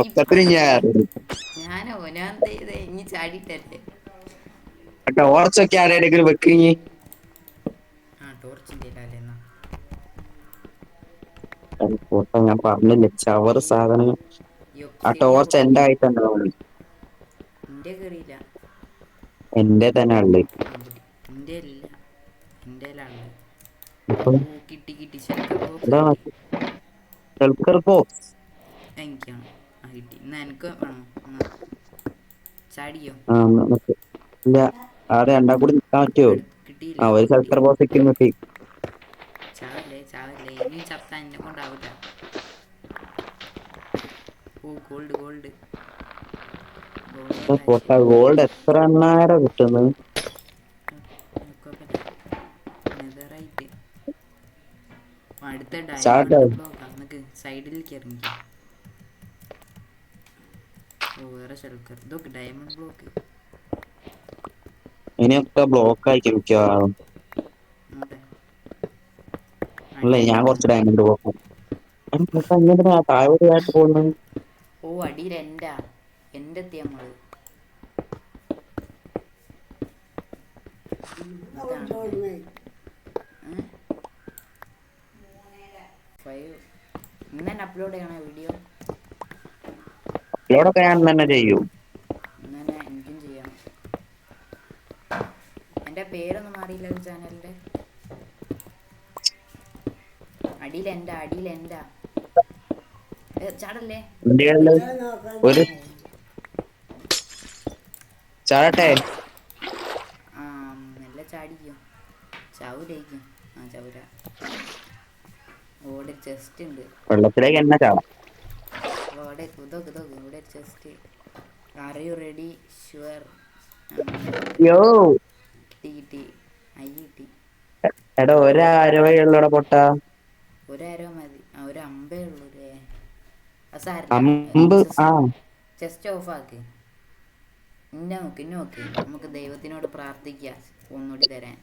ഒക്കത്തിന് ഞാൻ ഞാനോ ഞാൻ ചെയ്ത ഇനി ചാടിട്ടല്ലേ. ടോർച്ചൊക്കെ ആടെങ്കിലും വെക്കിഞ്ഞി. ആ ടോർച്ചിന്റെയിലാല്ലേ എന്നാ. പോട്ടെ ഞാൻ പറഞ്ഞില്ലേ ചവറ് ഈ സാധനം. ആ ടോർച്ച് എന്റെ ആയിത്തണ്ടാവുള്ളു. ഇന്റെ കേറില്ല. എന്റെ തന്നെ ഉള്ളു. ഇന്റെല്ല ഇന്റെലാള്ളത്. ഇപ്പം ഓ കിട്ടി കിട്ടി ശൽക്കർ ബോക്സ് ഇതാണ് കിട്ടി. ശൽക്കർ ബോക്സ്. എനിക്കാണ് ആ കിട്ടി എന്നാ എനക്ക് വേണോ എന്നാ ചാടിയോ. ഇല്ല ആടെ രണ്ടാക്കൂടി നിക്കാൻ പറ്റുവോ. കിട്ടിയില്ല ആ ഒരു കിട്ടി. ശൽക്കർ ബോക്സ് ഇക്കും കിട്ടി. ചാവല്ലേ ചാവല്ലേ ഇനിയും ചത്താ എന്നെ കൊണ്ടാവൂല. O Gold gold. ഗോൾഡല്ല പൊട്ട ശരി. ഗോൾഡ് എത്ര എണ്ണായിരം കിട്ടുന്നു. കുഴപ്പമില്ല നെതറായിട്ട്. അടുത്ത ചാട്ടെ ഡയമണ്ട് ബ്ലോക്ക് നിക്ക് സൈഡിലേക്ക് ഇറങ്ങിക്കോ. ഓ വേറെ ശൽക്കർ ഇതൊക്കെ ഡയമണ്ട് ബ്ലോക്ക്. ഇനിയൊക്കെ ബ്ലോക്ക് ആയിരിക്കും മിക്കവാറും. നോട്ടെ അല്ലേ ഞാൻ അടിയിലെന്താ. കുറച്ച് ഡയമണ്ട് ബ്ലോക്ക് താഴോട്ട് പോകുന്നു. ഓ അടിയിൽ എൻ്റാ എൻ്റെ എത്തിയ നമ്മള്. ഇതാണല്ലേ. ഫൈവ് ഇന്ന് തന്നെ അപ്ലോഡ് ചെയ്യണോ വീഡിയോ. അപ്‌ലോഡൊക്കെ ഞാൻ ഇന്ന് തന്നെ ചെയ്യും. ഇന്ന് തന്നെ എനിക്കും ചെയ്യണം. എൻ്റെ പേരൊന്നും മാറിയില്ലല്ലോ ചാനലിൻ്റെ. അടിയിലെന്റാ അടിയിലെന്റാ ചാടല്ലേ. ഇന്ത്യകളില് ഒരു ചാടട്ടെ. ആ മെല്ലെ ചാടിക്കോ. ചാവൂലേക്കും ആ ചാവൂല. ഓടെ ചെസ്റ്റ് ഉണ്ട്. വെള്ളത്തിലേക്ക് എന്നെ ചാടാം. ഓടെ ഇതൊക്കെ ഇതൊക്കെ ഇവിടെ chest. Are you ready sure. യോ കിട്ടി കിട്ടി അയി കിട്ടി. എടാ ഒരു ആരോഗ്യം ഉള്ളൂടാ പൊട്ടാ. ഒരു ആരോ മതി ഒരു അമ്പേ ഉള്ളൂല്ലേ. അത് സാരല്ല അമ്പ് ആ ചെസ്റ്റ് ഓഫ് ആക്ക്. ഇന്നെ നോക്ക് ഇന്നെ നോക്ക് നമുക്ക് ദൈവത്തിനോട് പ്രാർത്ഥിക്കാം ഒന്നുകൂടി തരാൻ.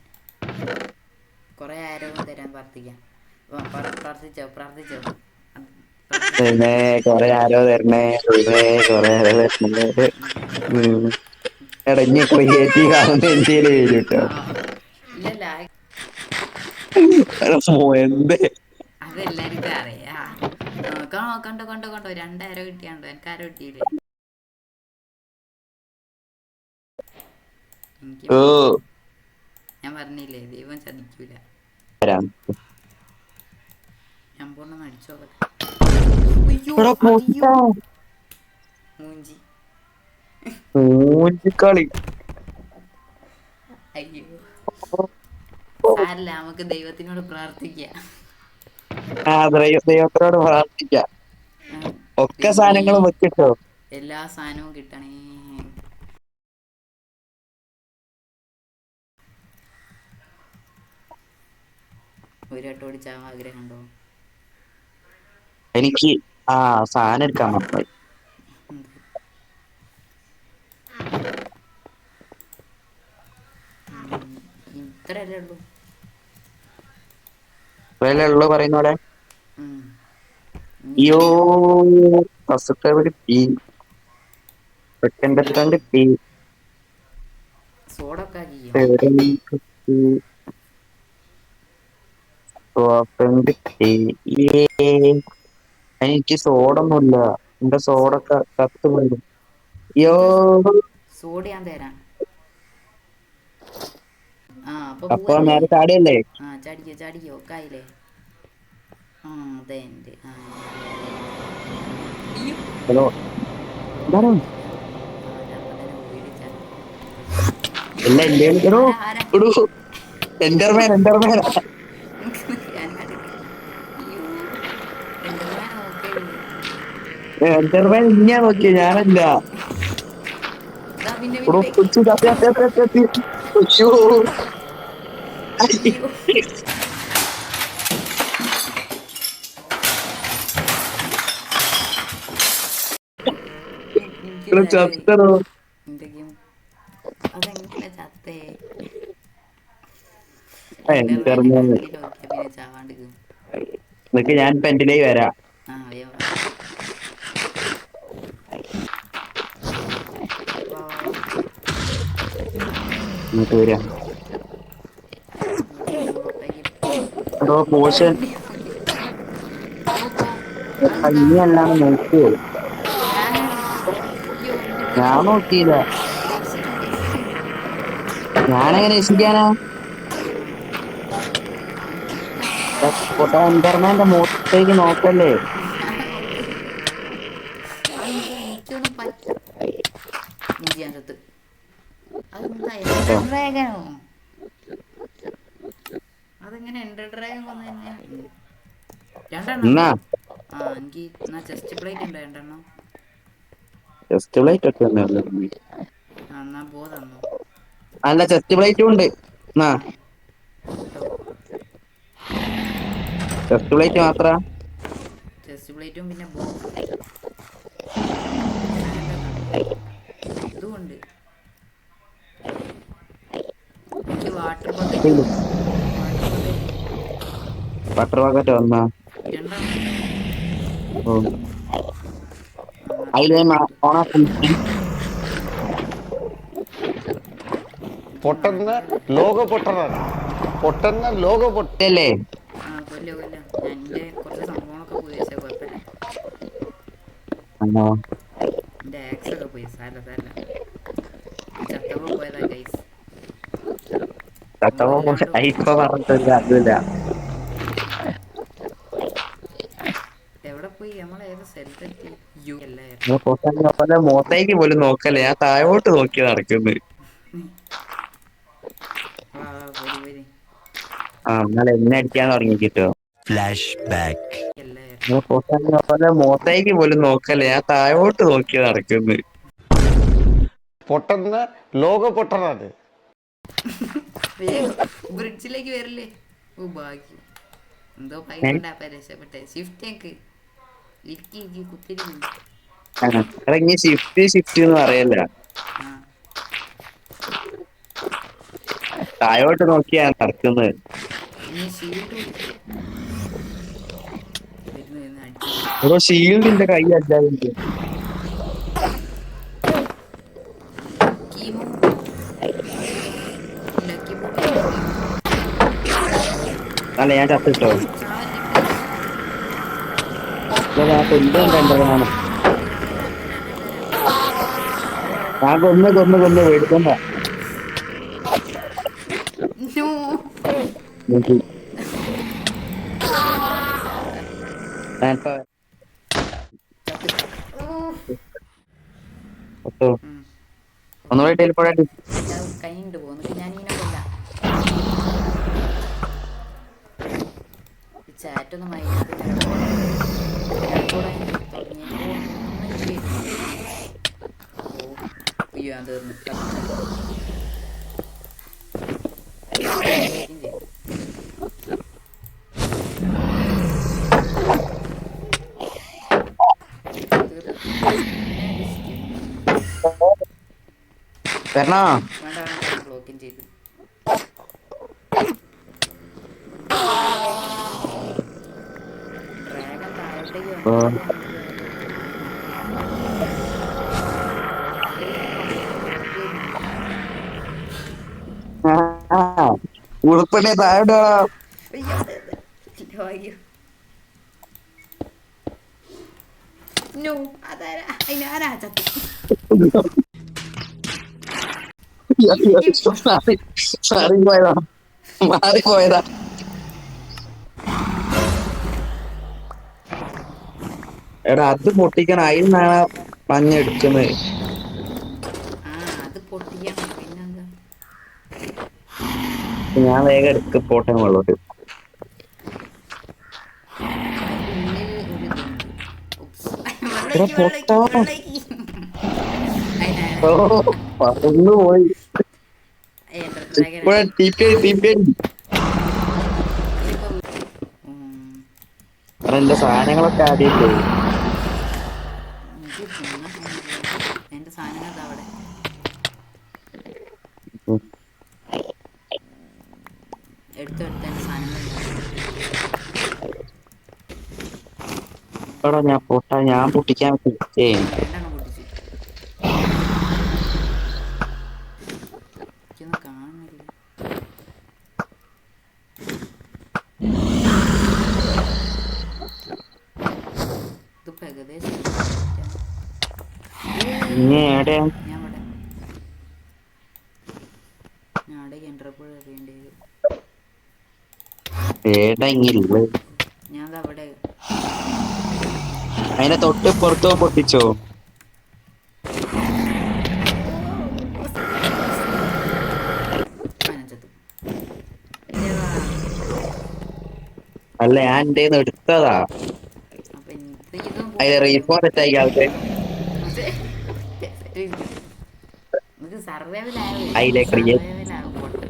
കുറെ ആരോഗ്യം തരാൻ പ്രാർത്ഥിക്കാം. പ്രാർത്ഥിച്ചോ പ്രാർത്ഥിച്ചോ. പ്രാർത്ഥിക്ക്. പിന്നെ കൊറേ ആരോ തരണേ കൊറേ ആരോ തരണേ. എടാ ഇനി ക്രിയേറ്റീവ് ആവുന്ന എന്തേലും വരൂട്ടോ. ആ ഇല്ലല്ല എന്തേ അതെല്ലാർക്കും അറിയാം. കണ്ടോ കണ്ടോ കണ്ടോ 2 ആരോ കിട്ടിയാണ്ടോ എനക്ക് ആരോ കിട്ടിയില്ലേ. എനിക്ക് ഓ മാത്രം. ഞാൻ പറഞ്ഞില്ലേ ദൈവം ചതിക്കൂല. വരാം. ഞാൻ പോണൊന്ന് അടിച്ചു നോക്കട്ടെ. അയ്യോ എടാ അയ്യോ പൊട്ടാ മൂഞ്ചി. മൂഞ്ചിക്കളി. അയ്യോ സാരല്ല നമുക്ക് ദൈവത്തിനോട് പ്രാർത്ഥിക്കാം. ആ ദൈവത്തിനോട് പ്രാർത്ഥിക്കാം. ആ, ഒക്കെ ദൈവമേ സാധനങ്ങളും വെക്കിട്ടോ. എല്ലാ സാധനവും കിട്ടണേ. ഒരു വട്ടം ഓടി ചാവാൻ ആഗ്രഹമുണ്ടോ. എനിക്ക് ആ സാധനം എടുക്കാൻ മറന്നുപോയി. ഇത്രയല്ലേ ഉള്ളൂ. ഇത്രയല്ലേ ഉള്ളൂ പറയുന്ന പോലെ. ഉം. ഇനി അയ്യോ ഇനിയും ഫസ്റ്റത്തെ കിട്ടി. സെക്കൻഡ് കിട്ടിയില്ലേ. കിട്ടി. സോഡൊക്കെ ആക്കിയോ. കിട്ടി. കിട്ടി. എനിക്ക് സോഡൊന്നുമില്ല. എന്റെ സോ സോഡൊക്കെ കത്ത് പോയി. അയ്യോ എനിക്ക് സോഡ് ഞാൻ തരാം. ആ അപ്പൊ പോവല്ലേ. നേരെ ചാടിയല്ലേ. ആ ചാടിക്കോ ചാടിക്കോ ഒക്കായില്ലേ. ആ അതെ എൻ്റെ ആ അയ്യോ ഹലോ എന്താണ് ആ ഞാൻ അപ്പം തന്നെ വീട് ചാടി. എല്ലാം എന്റെ എടോ ആരാ ആരാ എടോ എന്റർമാൻ ഞാൻ കണ്ടിട്ട്. അയ്യോ എൻ്റർമാൻ നോക്കരുത്. എന്റർമാൻ ഇഞ്ഞാ നോക്കിയ ഞാനല്ല. ഇതാ പിന്നെ എടോ പിന്നെ വെക്ക്. പിടിച്ചു ചത്തി ചത്തി ചത്തി ചത്തി. അയ്യോ അയ്യോ എനിക്ക് എടോ നേരമായി. ചത്തടോ. എൻ്റെ ഗെയിം അതെങ്ങനെ ചത്തേ. എൻ്റർമാൻ്റെ എന്റർമാൻ കണ്ണിൽ നോക്കിയാൽ പിന്നെ ചാവാണ്ടിരിക്കും. നിനക്ക് ഞാൻ പെന്റിലേക്ക് വരാം. ആ അയ്യോ ഇങ്ങോട്ട് വരാ. ഇങ്ങോട്ട് വരും പുറത്തേക്ക്. എടോ പോഷൻ അതെന്താ ഇനി അല്ലാതെ നോക്കുവോ? ഞാനാണ്. അയ്യോ എൻ്റെ ഞാൻ പൊന്നു നോക്കിയില്ല. രക്ഷിക്കണേ. ഞാനെങ്ങനെ രക്ഷിക്കാനാ? പൊട്ടാ എന്തർമാന്റെ മുഖത്തേക്ക് നോക്കല്ലേ. അതെന്താ എനിക്കൊന്നും പറ്റ ചെയ്യാൻ ചത്ത്. അതെന്താ കേട്ടോ എൻഡർ ഡ്രാഗനോ? അതെങ്ങനെ എൻഡർ ഡ്രാഗൺ കൊന്നു തന്നെ? രണ്ടെണ്ണം എന്നാ ഉണ്ടോ? ആ എനിക്ക് എന്നാ ചെസ്റ്റ് പ്ലേറ്റ് ഉണ്ടോ രണ്ടെണ്ണം? ചെസ്റ്റ് പ്ലേറ്റ് ഒക്കെ ഉണ്ടല്ലോ. ആ എന്നാ പോ തന്നോ. അല്ല ചെസ്റ്റ് പ്ലേറ്റും ഉണ്ട്. എന്നാ കേട്ടോ ചെസ്റ്റ് പ്ലേറ്റ് മാത്ര ചെസ്റ്റ് പ്ലേറ്റും പിന്നെ ബോ വേണ്ടെന്നുണ്ടോ? ഇതുമുണ്ട്. എനിക്ക് വാട്ടർ ബക്കറ്റും വാട്ടർ ബക്കറ്റ് ബട്ടർ പാക്കറ്റ് വന്നാ. രണ്ടെണ്ണം ഉണ്ട്. ഓ എന്നാ അതില് അത്രയും എടുത്തു. ഓണാക്കി എനിക്ക് പൊട്ടുന്ന നല്ലത്. ലോക പൊട്ടനാണ്. പൊട്ടുന്ന ലോക പൊട്ട അല്ലേ. ആ കൊല്ലോ കൊല്ലോ. ഞാൻ എൻ്റെ കുറച്ച് സംഭവങ്ങളൊക്കെ പോയി വെച്ചാൽ കുഴപ്പമില്ല. ആണോ? എൻ്റെ ആക്സൊക്കെ പോയി. സാരല്ല സാരല്ല. ഞാൻ ചത്തപ്പോൾ പോയതാ ഗൈസ്. നമ്മളല്ലാണ്ട് ഇപ്പൊ പറഞ്ഞിട്ടില്ല അതില്ല. എവിടെ പോയി? നമ്മൾ ഏത് സ്ഥലത്തെത്തി? യു നീ അല്ലായിരുന്നു. പോലെ മുഖത്തേക്ക് പോലും നോക്കല്ലേ. ഞാൻ താഴോട്ട് നോക്കി നടക്കുന്നത്. വാ വാ പോരി പോരി. ആ എന്നാൽ എന്നെ അടിക്കാൻ തുടങ്ങിക്കിട്ടോ. Flash back. അല്ലായിരുന്നു. പോലെ മുഖത്തേക്ക് പോലും നോക്കല്ലേ. ഞാൻ താഴോട്ട് നോക്കി നടക്കുന്നത്. പൊട്ടുന്ന ലോക പൊട്ടനാണ്. വേഗം ബ്രിഡ്ജിലേക്ക് വരില്ലേ? ഓ ഭാഗ്യം. എന്തോ പൈസ രക്ഷപ്പെട്ടെ. ഷിഫ്റ്റ് ഒക്കെ ഇരിക്കി കുത്തിരിക്കും. എടാ ഇനി ഷിഫ്റ്റ് ഷിഫ്റ്റ് എന്ന് പറയല്ല. ആ താഴോട്ട് നോക്കിയാ നടക്കുന്നത്. ഇനി ഷീൽഡ് വരുന്നു എന്ന് അടിച്ചു. ഓരോ ഷീൽഡിന്റെ കൈ അല്ലാതെ കീമോ ലക്കി ബോട്ട് കിട്ടി. അല്ല ഞാൻ ചത്തിട്ടോ. ചാവല്ലേ please. ഞാൻ കൊല്ലുന്നുണ്ട്. ഞാൻ കൊന്ന് മേടിക്കണ്ട. No. ചത്ത്. ഉം. ഒന്നുകൂടി ടെലിപ്പോർട്ട്. ഞാൻ കൈണ്ട് പോന്നിട്ട് ഞാൻ ഇങ്ങനെ കൊല്ലാം. ചാറ്റൊന്നും വായിക്കാതെ റെക്കോർഡായി തുടങ്ങി. ഓ അയ്യോ ഞാൻ തീർന്നു. വരണോ? വേണ്ട വേണ്ട ബ്ലോക്കും ചെയ്തു. ഡ്രാഗൺ താഴോട്ടേക്ക് വന്നിട്ടില്ല. ഉളുപ്പണേ താഴോട്ട് അയ്യോ നോ അതാരാ അതിനാരാ ചത്തു. മാറിപ്പോയതാ. മാറിപ്പോയതാ. എടാ അത് പൊട്ടിക്കണം. അതിനാണ് മഞ്ഞടിക്കുന്നത്. ആ അത് പൊട്ടിക്കണം. പിന്നെന്താ? ഞാൻ വേഗം എടുത്ത് പോട്ടെ മുകളിലോട്ട്. അതിൻ്റെ ഉള്ളിൽ ഒരു ഇതുണ്ട്. ഉപ്സ്. എടാ വെള്ളയ്ക്ക് പൊട്ടാ. വെള്ളയ്ക്ക് വെള്ളയ്ക്ക് അതിനാരാ? ഓ പറന്നു പോയി. എൻ്റർ ഡ്രാഗനാ. ഇപ്പോഴെ തീപ്പേടി. ഇതിപ്പം എടാ എന്റെ സാധനങ്ങളൊക്കെ ആദ്യമില്ലേ. എനിക്ക് തിന്നാൻ തോന്നുന്നില്ല. എൻ്റെ സാധനങ്ങൾ ഇതാ അവിടെ. എടുത്ത് എൻ്റെ സാധനങ്ങൾ എടാ ഞാൻ പൊട്ടിക്കാൻ പറ്റേ. രണ്ടെണ്ണം പൊട്ടിച്ചു. എനിക്കൊന്നും കാണുന്നില്ല. ഇനി എവിടെ ഞാൻ ഇവിടെ ഞാൻ അവിടെ എൻ്റർപ്പോൾ അറിയേണ്ടി വരും. ഏടാ ഇങ്ങില്ല. ഞാൻ ദാ അവിടെ അതിനെ തൊട്ട് പുറത്തോ പൊട്ടിച്ചോ? മനച്ചത്തു. ഇല്ലവാ. അല്ല ഞാൻ എന്തേന്ന് എടുത്തതാ. അപ്പൊ ഇതും അതിന് റീഫോൺ സെറ്റായി ആൾക്ക് ഇത് സർവൈവൽ അതിലെ ക്രിയേറ്റ് സർവൈവൽ പോട്ടെ.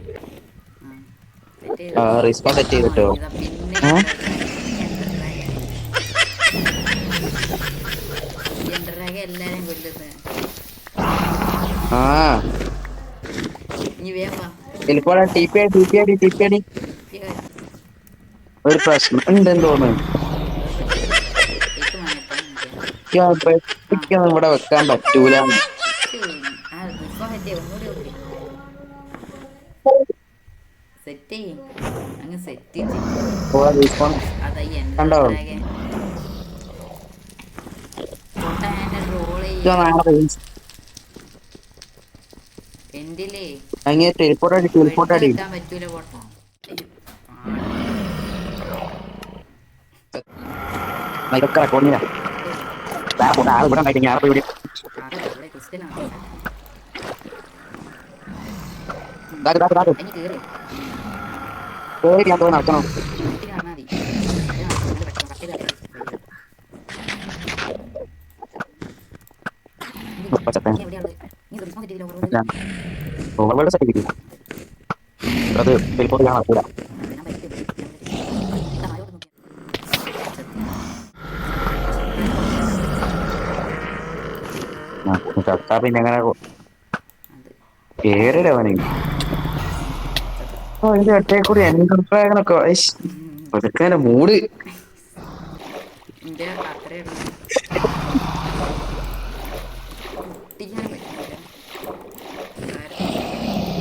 റീസ്പോൺ സെറ്റ് ചെയ്തിട്ടോ. പിന്നെ എല്ലാരെയും കൊല്ലുന്നത്. ആ ഇനി വേഗം വാ. ചിലപ്പോൾ ടിപി ഒരു പ്രശ്നം ഉണ്ടെന്ന് തോന്നുന്നു. കേക്ക് വാങ്ങിട്ടോ. ഇവിടെ വെക്കാൻ പറ്റൂല. സെറ്റ് ചെയ്യും അങ്ങ് സെറ്റ് റീസ്പോൺ അതായി കണ്ടോ? എന്തിലേ അങ്ങനെ ടെലിപ്പോർട്ട് അടി. വെക്കാൻ പറ്റൂല പോട്ടോ. ഇതൊക്കെ റെക്കോർഡിങ്ങാ. ആൾ ഇവിടെ ഉണ്ടായിട്ട് ഞാൻ ഇവിടെ ക്രിസ്റ്റലാണ് ഇനി കേറി ഞാൻ തോന്നുന്നു നടക്കണം. ഓവർവേഡ് സെറ്റ് ചെയ്തു. അത് ടെലിപ്പോർട്ട് ഞാൻ നടക്കൂല. ചത്താ പിന്നെ അങ്ങനെ കേറില്ല അവന്. അതിന്റെ ഒറ്റയെ കൂടി എൻഡ്രാഗനൊക്കെ ഒതുക്കാന്റെ മൂട്.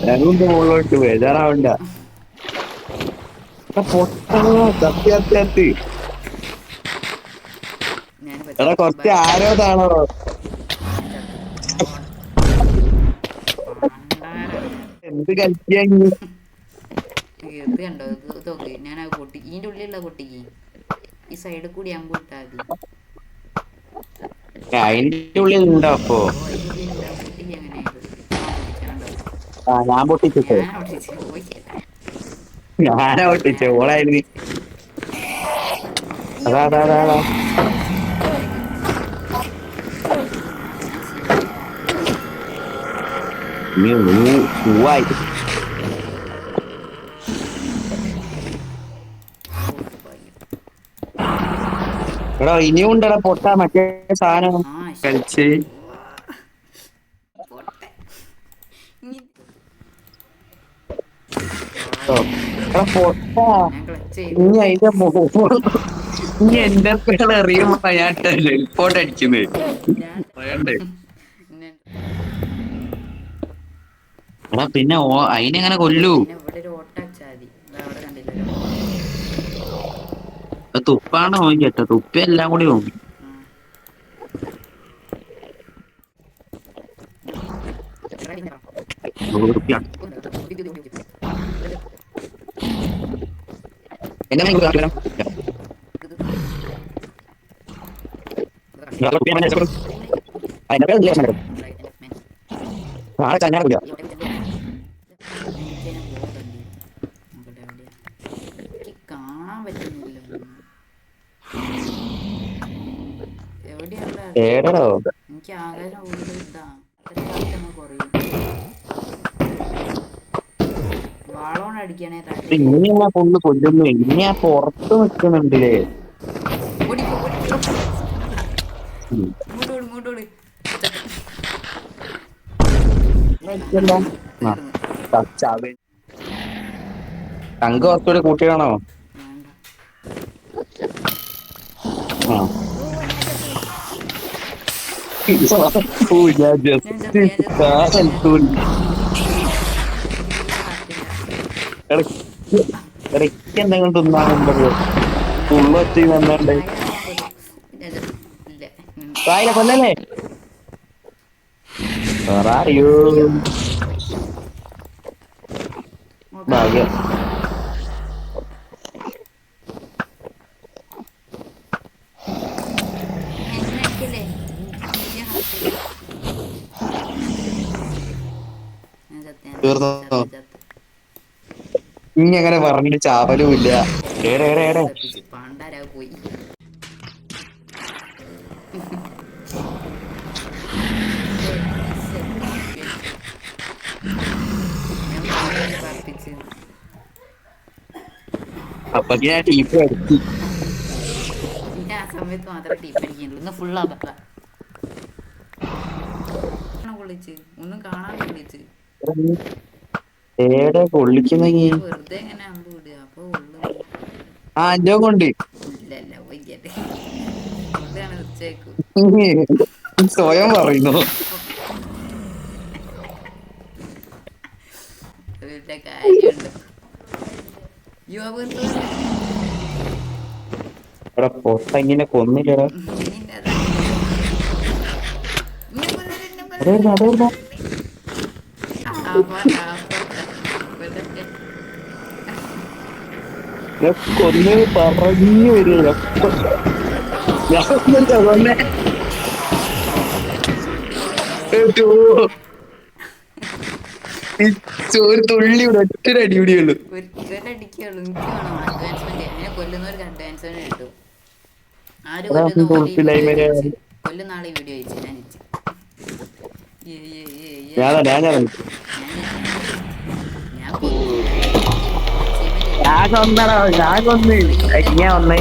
ഞാനുണ്ട് മുകളിലോട്ട് ബേജാറാവണ്ട. എടാ കുറച്ച് ആരോതാണോ എന്ത് കളിക്കാ ഇത് കണ്ടോ? ഇത് നോക്ക്. ഞാൻ ആ പൊട്ടി ഇതിന്റെ ഉള്ളിലുള്ള പൊട്ടിക്ക് ഈ സൈഡിൽ കൂടി അമ്പ് ഇട്ടാ മതി. അതിന്റെ ഉള്ളിൽ ഉണ്ടോ? അപ്പൊ അതിന്റെ ഉള്ളിലുള്ള പൊട്ടിക്ക് എങ്ങനെയായത്? ഞാൻ പൊട്ടിച്ചിട്ടേ. ഞാൻ പൊട്ടിച്ച് പോയില്ല. ഞാനാ പൊട്ടിച്ചേ. ഓളായിരുന്നു. അതാ പൂവായി. എടാ ഇനിയും ഉണ്ടടാ പൊട്ടാ മറ്റേ സാധനം കളിച്ച്. പൊട്ടാ ഇനി അതിന്റെ ഇനി എന്റെ പേര് എറിയുമ്പോ ഞാൻ ടെലിപ്പോർട്ട് അടിക്കുന്നത് പറയണ്ടേ. എടാ പിന്നെ അതിനെങ്ങനെ കൊല്ലൂ? ഇവിടെ ഒരു ഓട്ട വെച്ചാൽ മതി. അവിടെ കണ്ടില്ലല്ലോ. തുപ്പാണ് നോക്കി കേട്ടോ. തുപ്പി എല്ലാം കൂടി നോക്കി. എങ്ങനെ നാളെ കല്യാണം കൂടിയാ. കാണാൻ പറ്റുന്നില്ല. ഏടോ എനിക്ക് ആകാശം ഇതാ കുറയും. വാളോണ്ട് അടിക്കണേ. ഇനി ഞാൻ പൊണ്ണ് കൊല്ലുന്നു. ഇനി ഞാൻ പുറത്ത് നിൽക്കുന്നുണ്ടില്ലേ. തങ്ക കുറച്ചുകൂടി കൂട്ടിയാണോ? ഞാൻ ജസ്റ്റ് ഇടയ്ക്ക് എന്തെങ്കിലും തിന്നാനുണ്ടോ? ഉള്ളൊത്തി വന്നോണ്ട് കായില കൊല്ലല്ലേ. പറയൂ ഭാഗ്യം. തീർന്നോ? ഇനി അങ്ങനെ പറഞ്ഞിട്ട് ചാവലും ഇല്ല. ഏടെ പാണ്ടാരാ പോയി. അപ്പൊ ഞാൻ ടീപ്പ് അടിച്ചു. പിന്നെ ആ സമയത്ത് മാത്രമേ ടീപ്പ് അടിക്കുള്ളൂ. ഇന്ന് ഫുൾ അബദ്ധ കൊള്ളിച്ച് ഒന്നും കാണാതെ കൊള്ളിച്ച്. ഏടെ പൊള്ളിക്കുന്നെങ്കി ഞാൻ വെറുതെ എങ്ങനെ അമ്പ് വിടുക അപ്പൊ കൊള്ളുന്നു. ആ അഞ്ചോ കൊണ്ട് ഇല്ലല്ല വൈകട്ടെ കൊള്ളുകയാണ് ഉച്ചയ്ക്കു. സ്വയം പറയുന്നു. വലിയ കാര്യമുണ്ട്. എടാ പൊട്ട ഇങ്ങനെ കൊന്നില്ലടാ. അതായിരുന്നു. ഞാൻ കൊന്ന് പറഞ്ഞു വരിക. ഞാൻ കൊന്നില്ല, കൊന്നേ. ഒരു തുള്ളി ഒറ്റ അടിപിടിയുള്ളൂ. ഒരടിക്കുള്ളൂ. എനിക്ക് വേണം അഡ്വാൻസ്മെന്റ്. അങ്ങനെ കൊല്ലുന്നവർക്ക് അഡ്വാൻസ്മെന്റ് കിട്ടും. ആര് കൊല്ലുന്ന പോലെ ഈ വീഡിയോ ജയിച്ച് കൊല്ലുന്ന ആളെ വീഡിയോ ജയിച്ച് ഞാൻ ജയിച്ചു. ഞാൻ കൊന്നടാ, ഞാൻ കൊന്ന് ഞാൻ ഒന്നേ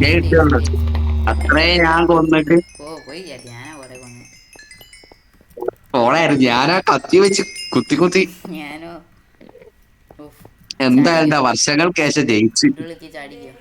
കിട്ടുള്ളൂ. അത്രേ ഞാൻ കൊന്നിട്ട് പോയി ഞാനാ കൊറേ കൊന്നു. ഓളായിരുന്നു. ഞാനാ കത്തി വെച്ച് കുത്തി കുത്തി. ഞാനോ എന്താ വർഷങ്ങൾക്ക് ശേഷം ജയിച്ച്. ചാടിക്കോ